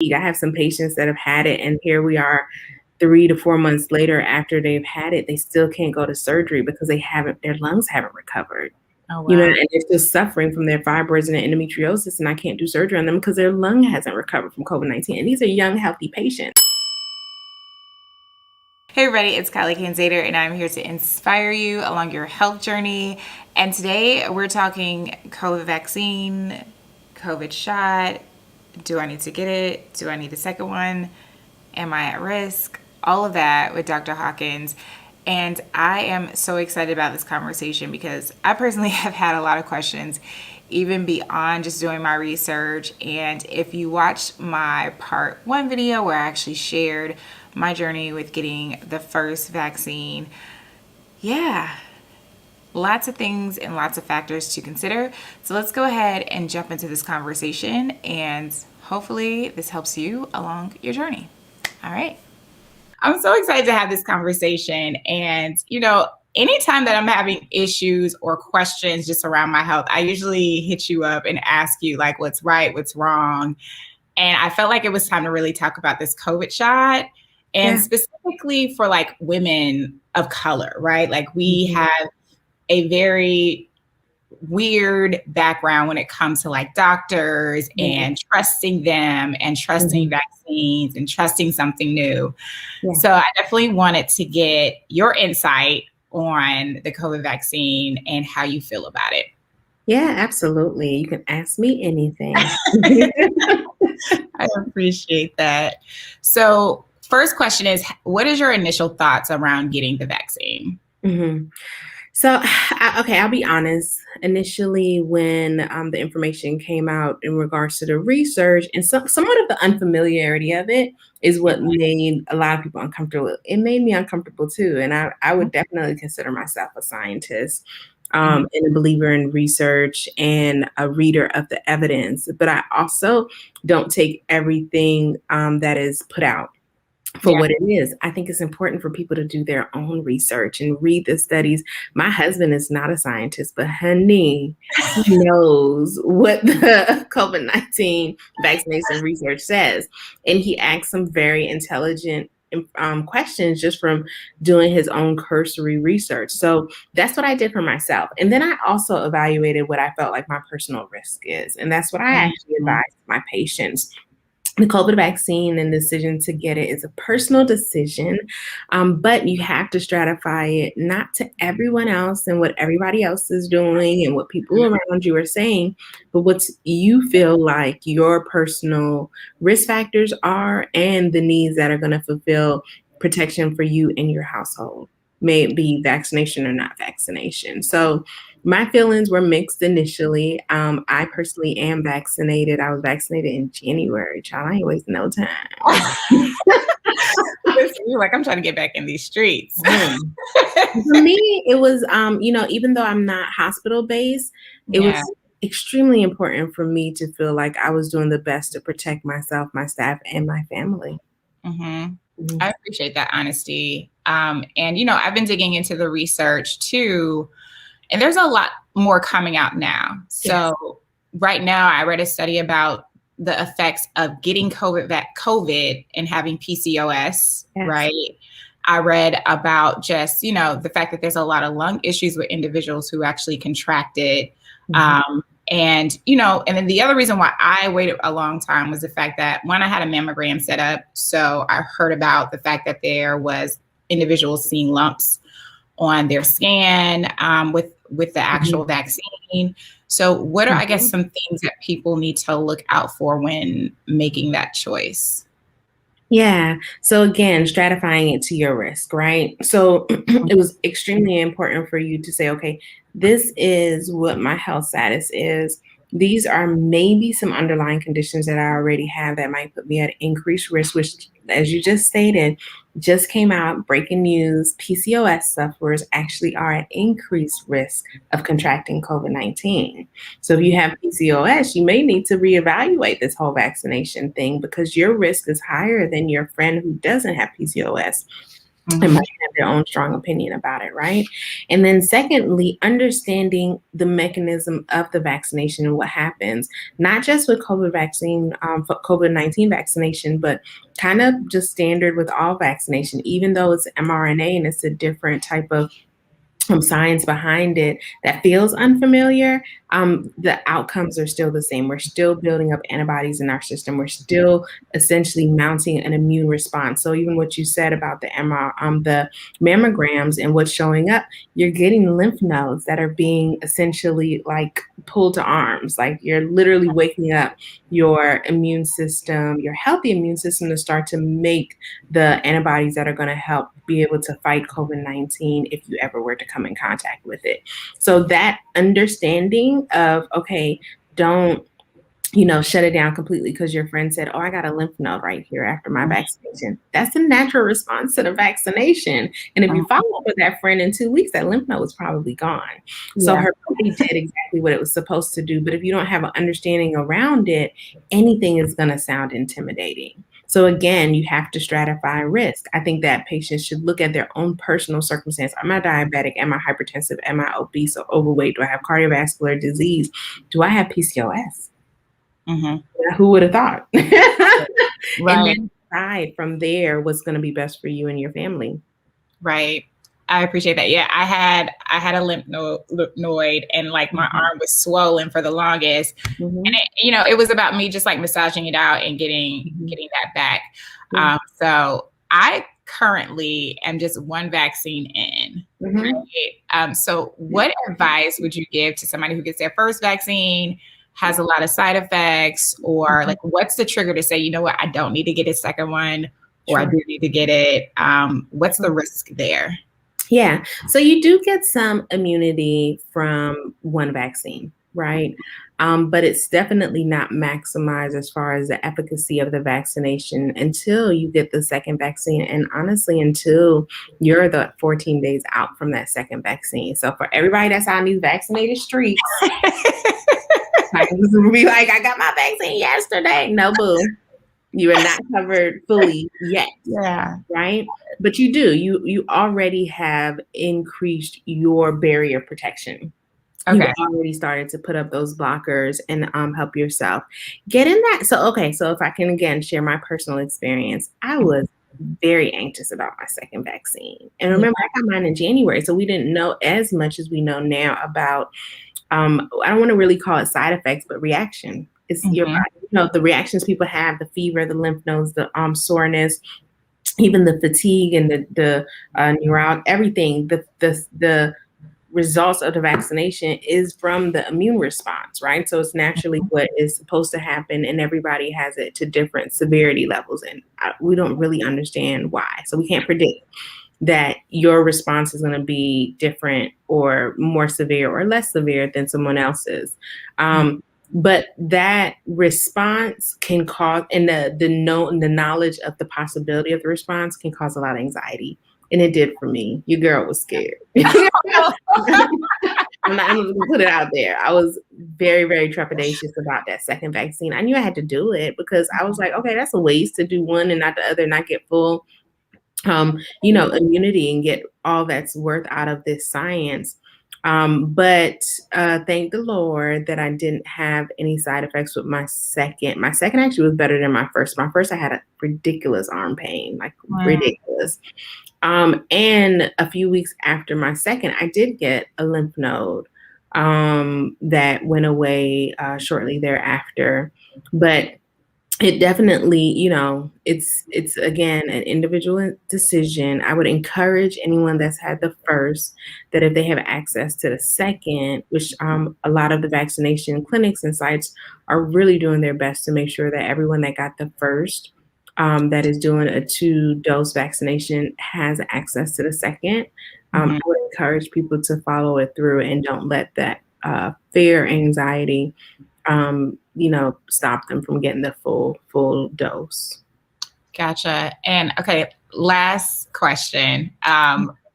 I have some patients that have had it, and here we are 3 to 4 months later after they've had it, they still can't go to surgery because their lungs haven't recovered. Oh, You know, wow. and they're still suffering from their fibroids and their endometriosis, and I can't do surgery on them because their lung hasn't recovered from COVID-19. And these are young, healthy patients. Hey everybody, it's Kylie Kanzader, and I'm here to inspire you along your health journey. And today we're talking COVID vaccine, COVID shot. Do I need to get it? Do I need the second one? Am I at risk? All of that with Dr. Hawkins. And I am so excited about this conversation because I personally have had a lot of questions, even beyond just doing my research. And if you watched my part 1 video where I actually shared my journey with getting the first vaccine, lots of things and lots of factors to consider. So let's go ahead and jump into this conversation, and hopefully this helps you along your journey. All right. I'm so excited to have this conversation. And, anytime that I'm having issues or questions just around my health, I usually hit you up and ask you like, what's right, what's wrong. And I felt like it was time to really talk about this COVID shot, and specifically for like women of color, right? Like we have a very weird background when it comes to like doctors and trusting them and trusting vaccines and trusting something new. So I definitely wanted to get your insight on the COVID vaccine and how you feel about it. Yeah, absolutely. You can ask me anything. I appreciate that. So first question is, what is your initial thoughts around getting the vaccine? So, I'll be honest. Initially, when the information came out in regards to the research and somewhat of the unfamiliarity of it is what made a lot of people uncomfortable. It made me uncomfortable too. And I would definitely consider myself a scientist and a believer in research and a reader of the evidence. But I also don't take everything that is put out for what it is. I think it's important for people to do their own research and read the studies. My husband is not a scientist, but honey, he knows what the COVID-19 vaccination research says. And he asked some very intelligent questions just from doing his own cursory research. So that's what I did for myself. And then I also evaluated what I felt like my personal risk is. And that's what I actually advise my patients. The COVID vaccine and decision to get it is a personal decision, but you have to stratify it not to everyone else and what everybody else is doing and what people around you are saying, but what you feel like your personal risk factors are and the needs that are going to fulfill protection for you and your household, may it be vaccination or not vaccination. So my feelings were mixed initially. I personally am vaccinated. I was vaccinated in January, child. I ain't wasting no time. You're like, I'm trying to get back in these streets. For me, it was, even though I'm not hospital-based, it was extremely important for me to feel like I was doing the best to protect myself, my staff, and my family. I appreciate that honesty. And, I've been digging into the research too. And there's a lot more coming out now. So right now I read a study about the effects of getting COVID and having PCOS, right? I read about just, the fact that there's a lot of lung issues with individuals who actually contract it. And then the other reason why I waited a long time was the fact that when I had a mammogram set up, so I heard about the fact that there was individuals seeing lumps on their scan with the actual vaccine. So what are, I guess, some things that people need to look out for when making that choice? Yeah. So again, stratifying it to your risk, right? So it was extremely important for you to say, okay, this is what my health status is. These are maybe some underlying conditions that I already have that might put me at increased risk, which, as you just stated, just came out, breaking news, PCOS sufferers actually are at increased risk of contracting COVID-19. So if you have PCOS, you may need to reevaluate this whole vaccination thing because your risk is higher than your friend who doesn't have PCOS. and Mm-hmm. might have their own strong opinion about it, right? And then secondly, understanding the mechanism of the vaccination and what happens, not just with COVID vaccine, for COVID-19 vaccination, but kind of just standard with all vaccination, even though it's mRNA and it's a different type of science behind it that feels unfamiliar, the outcomes are still the same. We're still building up antibodies in our system. We're still essentially mounting an immune response. So even what you said about the mammograms and what's showing up, you're getting lymph nodes that are being essentially like pulled to arms. Like you're literally waking up your immune system, your healthy immune system, to start to make the antibodies that are going to help be able to fight COVID-19 if you ever were to come in contact with it. So that understanding of, okay, don't, shut it down completely because your friend said, oh, I got a lymph node right here after my vaccination. That's a natural response to the vaccination. And if you follow up with that friend in 2 weeks, that lymph node was probably gone. So Yeah. her body did exactly what it was supposed to do. But if you don't have an understanding around it, anything is going to sound intimidating. So again, you have to stratify risk. I think that patients should look at their own personal circumstance. Am I diabetic? Am I hypertensive? Am I obese or overweight? Do I have cardiovascular disease? Do I have PCOS? Mm-hmm. Who would have thought? And Right. then decide from there what's going to be best for you and your family. Right. I appreciate that. Yeah, I had a lymph node, and like my arm was swollen for the longest, and it was about me just like massaging it out and getting that back. Yeah. So I currently am just one vaccine in. Right? So what advice would you give to somebody who gets their first vaccine, has a lot of side effects, or like what's the trigger to say, you know what, I don't need to get a second one, or I do need to get it? What's the risk there? Yeah. So you do get some immunity from one vaccine, right? But it's definitely not maximized as far as the efficacy of the vaccination until you get the second vaccine. And honestly, until you're the 14 days out from that second vaccine. So for everybody that's on these vaccinated streets, be like, I got my vaccine yesterday. No, boo. You are not covered fully yet. Yeah. Right? But you do. You already have increased your barrier protection. You've Okay. already started to put up those blockers and help yourself. Get in that. So if I can again share my personal experience, I was very anxious about my second vaccine. And remember, I got mine in January, so we didn't know as much as we know now about I don't want to really call it side effects, but reaction. It's your body, the reactions people have, the fever, the lymph nodes, the soreness, even the fatigue and the neuralgia, everything. The results of the vaccination is from the immune response, right? So it's naturally what is supposed to happen, and everybody has it to different severity levels, and we don't really understand why. So we can't predict that your response is going to be different or more severe or less severe than someone else's. But that response can cause, and the knowledge of the possibility of the response can cause a lot of anxiety. And it did for me. Your girl was scared. I'm going to put it out there. I was very, very trepidatious about that second vaccine. I knew I had to do it because I was like, okay, that's a waste to do one and not the other, not get full immunity and get all that's worth out of this science. But thank the Lord that I didn't have any side effects with my second. My second actually was better than my first. My first, I had a ridiculous arm pain, like ridiculous. And a few weeks after my second, I did get a lymph node that went away shortly thereafter. But it definitely, it's again an individual decision. I would encourage anyone that's had the first that if they have access to the second, which a lot of the vaccination clinics and sites are really doing their best to make sure that everyone that got the first that is doing a 2-dose vaccination has access to the second. I would encourage people to follow it through and don't let that fear, anxiety, stop them from getting the full dose. Gotcha. And okay, last question.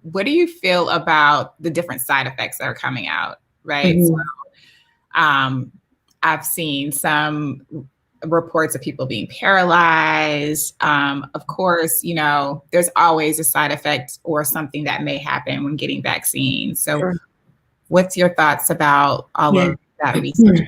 What do you feel about the different side effects that are coming out? Right. So, I've seen some reports of people being paralyzed. Of course, there's always a side effect or something that may happen when getting vaccines. So Sure. what's your thoughts about all Yeah. of that research?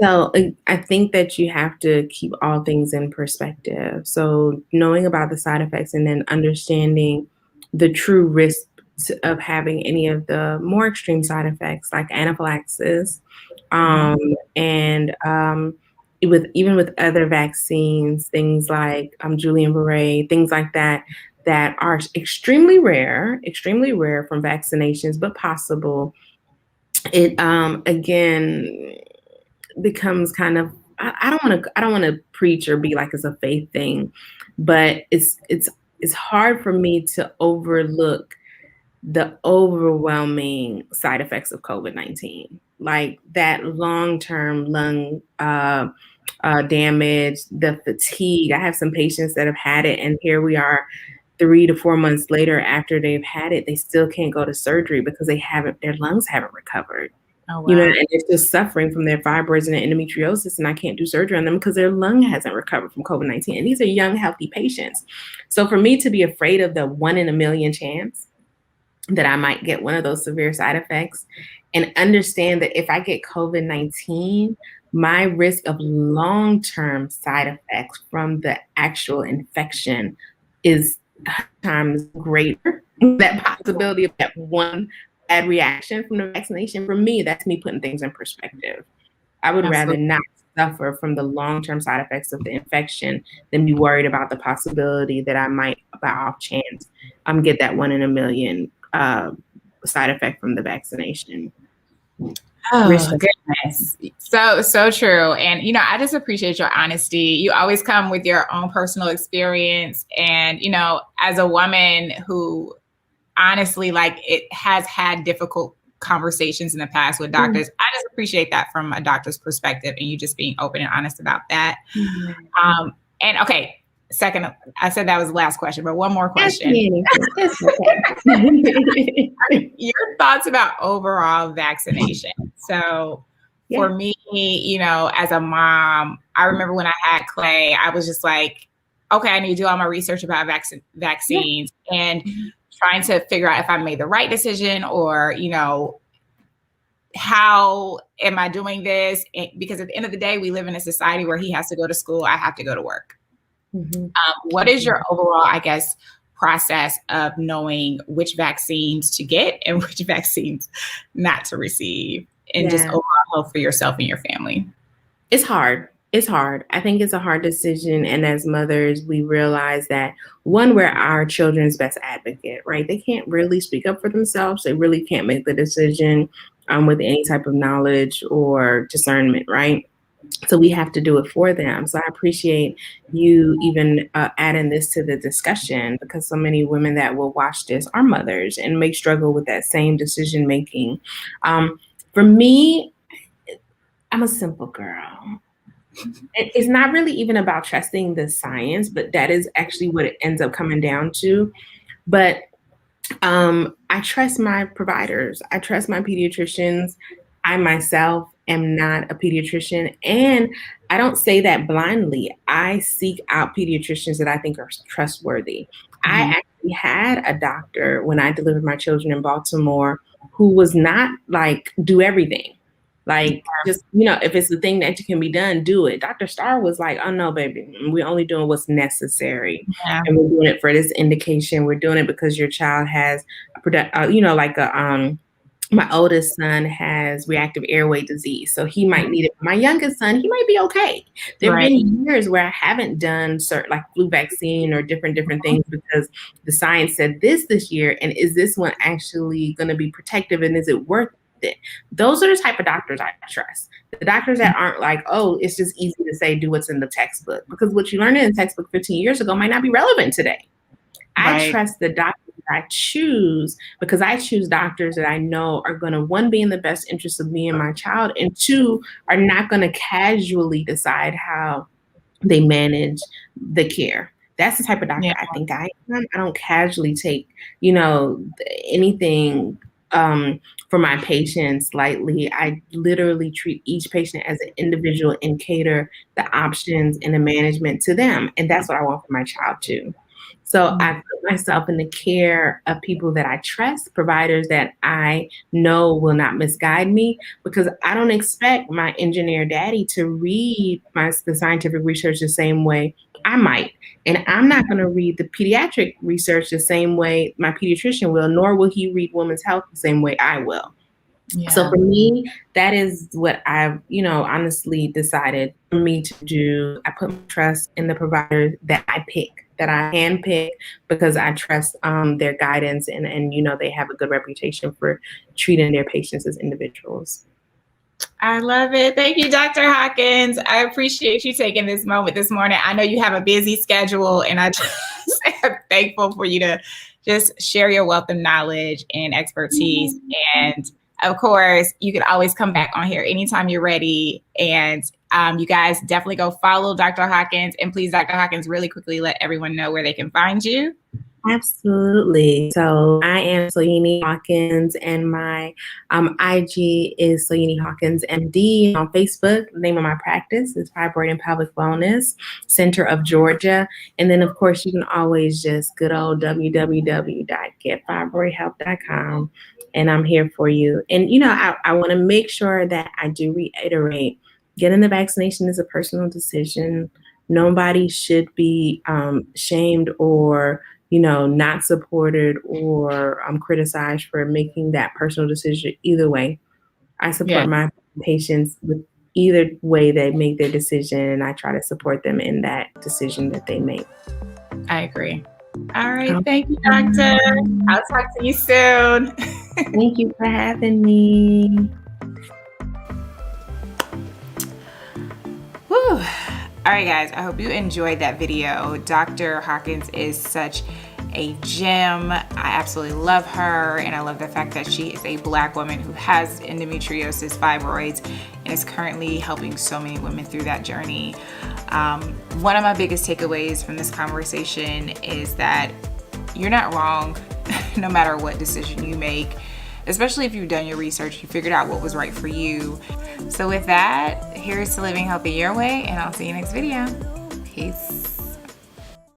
So I think that you have to keep all things in perspective. So knowing about the side effects and then understanding the true risks of having any of the more extreme side effects like anaphylaxis, um, and with even with other vaccines, things like Julian Beret, things like that, that are extremely rare from vaccinations, but possible. It again becomes kind of I don't want to preach or be like it's a faith thing, but it's hard for me to overlook the overwhelming side effects of COVID-19, like that long-term lung damage, the fatigue. I have some patients that have had it, and here we are 3 to 4 months later after they've had it, they still can't go to surgery because their lungs haven't recovered. Oh, wow. And they're still suffering from their fibroids and their endometriosis, and I can't do surgery on them because their lung hasn't recovered from COVID-19. And these are young, healthy patients. So for me to be afraid of the 1 in a million chance that I might get one of those severe side effects and understand that if I get COVID-19, my risk of long-term side effects from the actual infection is times greater. That possibility of that one bad reaction from the vaccination, for me, that's me putting things in perspective. I would rather not suffer from the long-term side effects of the infection than be worried about the possibility that I might, by off chance, get that 1 in a million side effect from the vaccination. Oh, goodness. So true. And, I just appreciate your honesty. You always come with your own personal experience. And, as a woman who honestly, it has had difficult conversations in the past with doctors, I just appreciate that from a doctor's perspective and you just being open and honest about that. And okay, second, I said that was the last question, but one more question. Your thoughts about overall vaccination. So for me, as a mom, I remember when I had Clay, I was just like, okay, I need to do all my research about vaccines and trying to figure out if I made the right decision or, how am I doing this? Because at the end of the day, we live in a society where he has to go to school. I have to go to work. What is your overall, I guess, process of knowing which vaccines to get and which vaccines not to receive and just overall health for yourself and your family? It's hard. It's hard. I think it's a hard decision. And as mothers, we realize that one, we're our children's best advocate, right? They can't really speak up for themselves. They really can't make the decision with any type of knowledge or discernment, right? So we have to do it for them. So I appreciate you even adding this to the discussion because so many women that will watch this are mothers and may struggle with that same decision making. For me, I'm a simple girl. It's not really even about trusting the science, but that is actually what it ends up coming down to. But I trust my providers. I trust my pediatricians. I myself am not a pediatrician, and I don't say that blindly. I seek out pediatricians that I think are trustworthy. I actually had a doctor when I delivered my children in Baltimore who was not like do everything. Like, just, if it's the thing that can be done, do it. Dr. Starr was like, oh, no, baby, we're only doing what's necessary. And we're doing it for this indication. We're doing it because your child has, my oldest son has reactive airway disease. So he might need it. My youngest son, he might be okay. There have been years where I haven't done certain like flu vaccine or different things because the science said this year. And is this one actually going to be protective? And is it worth it? Those are the type of doctors I trust. The doctors that aren't like, oh, it's just easy to say, do what's in the textbook. Because what you learned in the textbook 15 years ago might not be relevant today. I trust the doctors I choose because I choose doctors that I know are going to, one, be in the best interest of me and my child, and two, are not going to casually decide how they manage the care. That's the type of doctor I think I am. I don't casually take, anything um, for my patients lightly. I literally treat each patient as an individual and cater the options and the management to them. And that's what I want for my child too. So I put myself in the care of people that I trust, providers that I know will not misguide me, because I don't expect my engineer daddy to read the scientific research the same way I might. And I'm not going to read the pediatric research the same way my pediatrician will, nor will he read women's health the same way I will. So Yeah. for me, that is what I've, honestly decided for me to do. I put my trust in the provider that I pick, that I handpick, because I trust their guidance, and they have a good reputation for treating their patients as individuals. I love it. Thank you, Dr. Hawkins. I appreciate you taking this moment this morning. I know you have a busy schedule, and I just am thankful for you to just share your wealth of knowledge and expertise. And of course, you can always come back on here anytime you're ready. And you guys definitely go follow Dr. Hawkins. And please, Dr. Hawkins, really quickly let everyone know where they can find you. Absolutely. So I am Soyini Hawkins, and my IG is Soyini Hawkins MD. On Facebook, the name of my practice is Fibroid and Pelvic Wellness Center of Georgia. And then, of course, you can always just good old www.getfibroidhelp.com. And I'm here for you. And, I want to make sure that I do reiterate, getting the vaccination is a personal decision. Nobody should be shamed or not supported or criticized for making that personal decision either way. I support my patients with either way they make their decision, and I try to support them in that decision that they make. I agree. All right. Thank you, doctor. I'll talk to you soon. Thank you for having me. Whew. All right, guys, I hope you enjoyed that video. Dr. Hawkins is such a gem. I absolutely love her, and I love the fact that she is a Black woman who has endometriosis, fibroids, and is currently helping so many women through that journey. One of my biggest takeaways from this conversation is that you're not wrong no matter what decision you make, especially if you've done your research, you figured out what was right for you. So with that, here's to living healthy your way, and I'll see you next video. Peace.